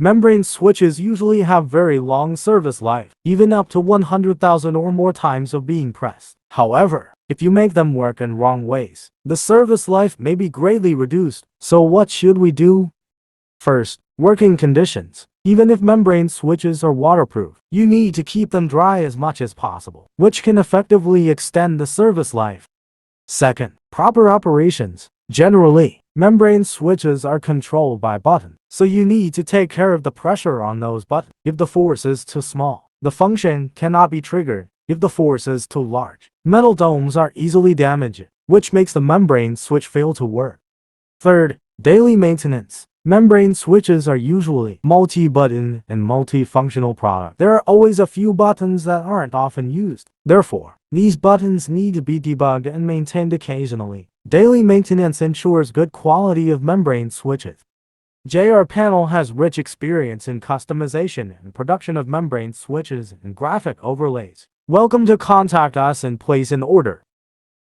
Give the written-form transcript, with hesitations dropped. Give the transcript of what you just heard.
Membrane switches usually have very long service life, even up to 100,000 or more times of being pressed. However, if you make them work in wrong ways, the service life may be greatly reduced. So what should we do? First, working conditions. Even if membrane switches are waterproof, you need to keep them dry as much as possible, which can effectively extend the service life. Second, proper operations. Generally, membrane switches are controlled by buttons, so you need to take care of the pressure on those buttons. If the force is too small, the function cannot be triggered. If the force is too large, metal domes are easily damaged, which makes the membrane switch fail to work. Third, daily maintenance. Membrane switches are usually multi-button and multi-functional products. There are always a few buttons that aren't often used. Therefore, these buttons need to be debugged and maintained occasionally. Daily maintenance ensures good quality of membrane switches. JRPanel has rich experience in customization and production of membrane switches and graphic overlays. Welcome to contact us and place an order.